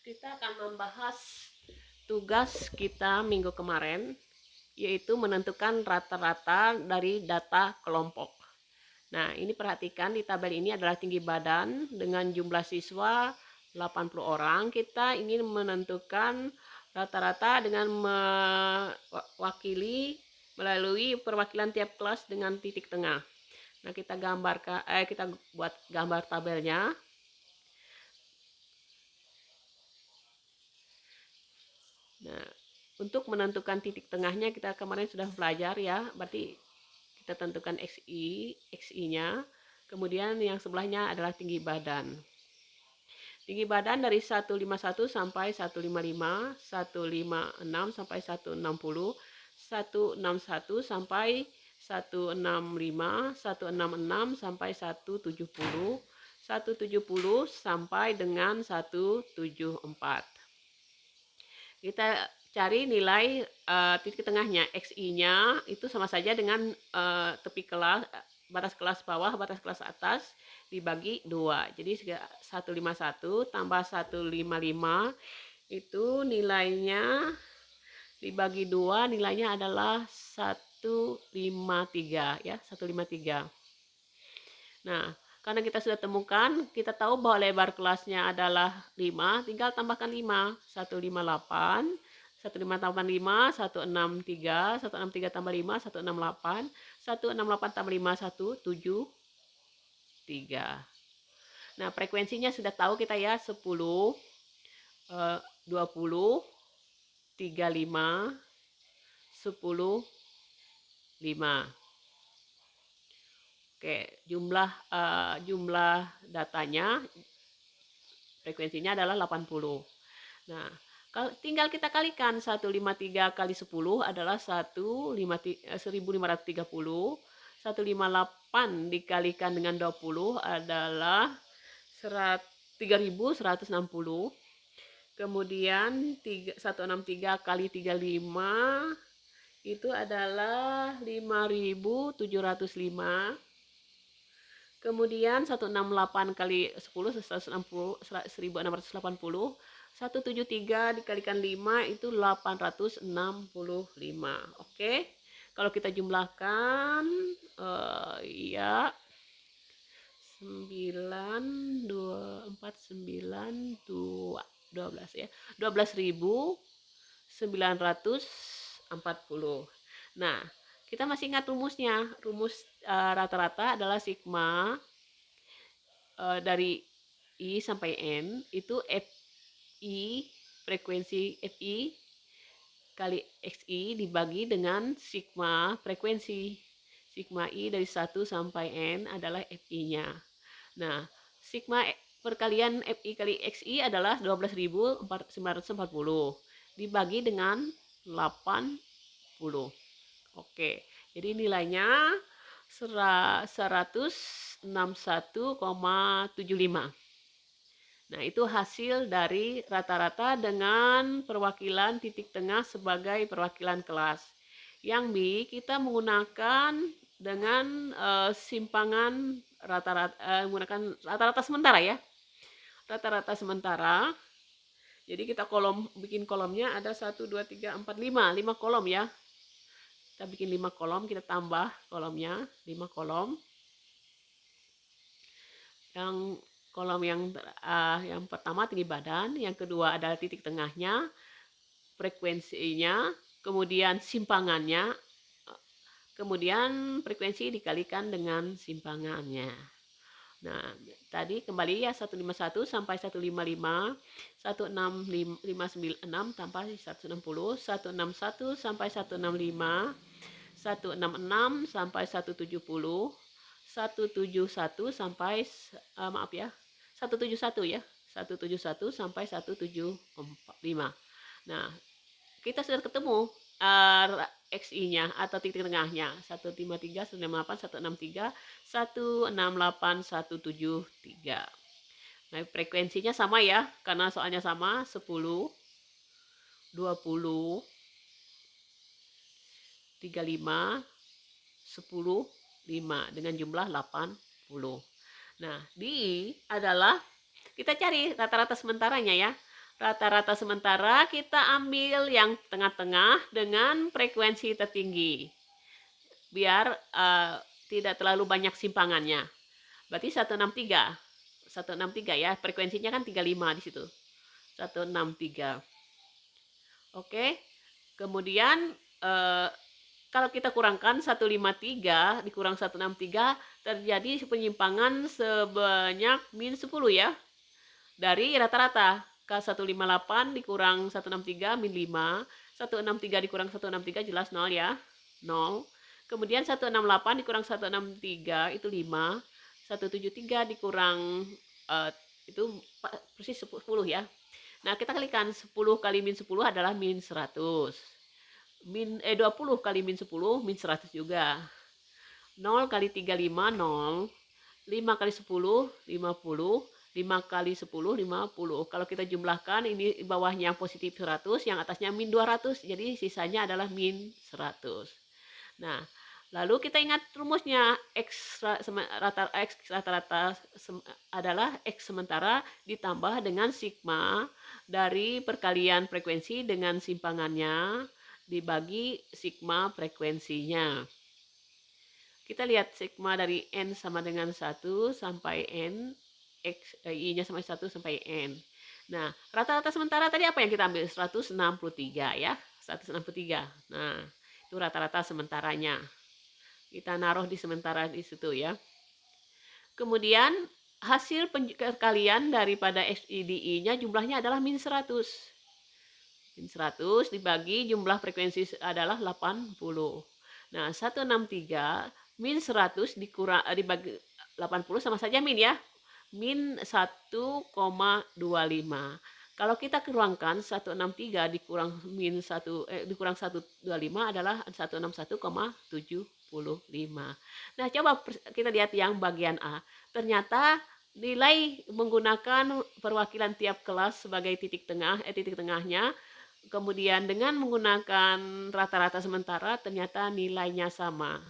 Kita akan membahas tugas kita minggu kemarin, yaitu menentukan rata-rata dari data kelompok. Nah, ini perhatikan di tabel ini adalah tinggi badan dengan jumlah siswa 80 orang. Kita ingin menentukan rata-rata dengan mewakili melalui perwakilan tiap kelas dengan titik tengah. Nah, kita buat gambar tabelnya. Nah, untuk menentukan titik tengahnya kita kemarin sudah belajar ya, berarti kita tentukan XI-nya, kemudian yang sebelahnya adalah tinggi badan. Tinggi badan dari 151 sampai 155, 156 sampai 160, 161 sampai 165, 166 sampai 170, 170 sampai dengan 174. Kita cari nilai titik tengahnya, XI-nya itu sama saja dengan tepi kelas, batas kelas bawah, batas kelas atas dibagi 2. Jadi 151 tambah 155 itu nilainya dibagi 2, nilainya adalah 153 ya, 153. Nah, karena kita sudah temukan, kita tahu bahwa lebar kelasnya adalah 5, tinggal tambahkan 5. 158, 1585, 163, 163 tambah 5, 168, 168 tambah 5, 173. Nah, frekuensinya sudah tahu kita ya, 10, 20, 35, 10, 5. Oke, jumlah datanya frekuensinya adalah 80. Nah, tinggal kita kalikan 153 kali 10 adalah 1530. 158 dikalikan dengan 20 adalah 3160. Kemudian 163 kali 35 itu adalah 5705. Kemudian 168 kali 10 160 1680. 173 dikalikan 5 itu 865. Oke. Kalau kita jumlahkan ya 9 2 4 9 2 12 ya. 12.940. Nah, kita masih ingat rumusnya. Rumus rata-rata adalah sigma dari I sampai N itu FI, frekuensi FI kali XI dibagi dengan sigma frekuensi. Sigma I dari 1 sampai N adalah FI-nya. Nah, sigma perkalian FI kali XI adalah 12.940 dibagi dengan 80. Oke, jadi nilainya 161,75. Nah, itu hasil dari rata-rata dengan perwakilan titik tengah sebagai perwakilan kelas. Yang B, kita menggunakan dengan simpangan menggunakan rata-rata sementara ya. Rata-rata sementara. Jadi kita bikin kolomnya ada 1 2 3 4 5, 5 kolom ya. Kita bikin 5 kolom, kita tambah kolomnya 5 kolom. Yang kolom yang pertama tinggi badan, yang kedua adalah titik tengahnya, frekuensinya, kemudian simpangannya, kemudian frekuensi dikalikan dengan simpangannya. Nah, tadi kembali ya 151 sampai 155, 16596 tambah 160, 161 sampai 165, 166 sampai 170, 171 sampai 171 ya. 171 sampai 175. Nah, kita sudah ketemu XI-nya atau titik tengahnya 153, 158, 163, 168, 173. Nah, frekuensinya sama ya, karena soalnya sama 10, 20, 35, 10, 5 dengan jumlah 80. Nah, D adalah kita cari rata-rata sementaranya ya. Rata-rata sementara kita ambil yang tengah-tengah dengan frekuensi tertinggi. Biar tidak terlalu banyak simpangannya. Berarti 163. 163 ya, frekuensinya kan 35 di situ. 163. Oke. Kemudian kalau kita kurangkan 153 dikurang 163 terjadi penyimpangan sebanyak min 10 ya. Dari rata-rata. K158 dikurang 163 min 5. 163 dikurang 163 jelas 0 ya. 0. Kemudian 168 dikurang 163 itu 5. 173 dikurang itu persis 10 ya. Nah, kita kalikan 10 kali min 10 adalah min 100. 20 kali min 10 min 100 juga. 0 kali 35 0. 5 kali 10 50. 5 kali 10 50. Kalau kita jumlahkan ini bawahnya positif 100, yang atasnya min 200. Jadi sisanya adalah min 100. Nah, lalu kita ingat rumusnya X rata-rata adalah X sementara ditambah dengan sigma dari perkalian frekuensi dengan simpangannya dibagi sigma frekuensinya. Kita lihat sigma dari N sama dengan 1 sampai N. I-nya sama 1 sampai N. Nah, rata-rata sementara tadi apa yang kita ambil? 163 ya. 163. Nah, itu rata-rata sementaranya. Kita naruh di sementara di situ ya. Kemudian hasil perkalian daripada XIDI-nya jumlahnya adalah min 100. Min 100 dibagi jumlah frekuensi adalah 80. Nah, 163 min 100 dibagi 80 sama saja min ya. Min 1,25. Kalau kita kurangkan 163 dikurang min 1 dikurang 125 adalah 161,75. Nah, coba kita lihat yang bagian A. Ternyata nilai menggunakan perwakilan tiap kelas sebagai titik tengahnya. Kemudian dengan menggunakan rata-rata sementara ternyata nilainya sama.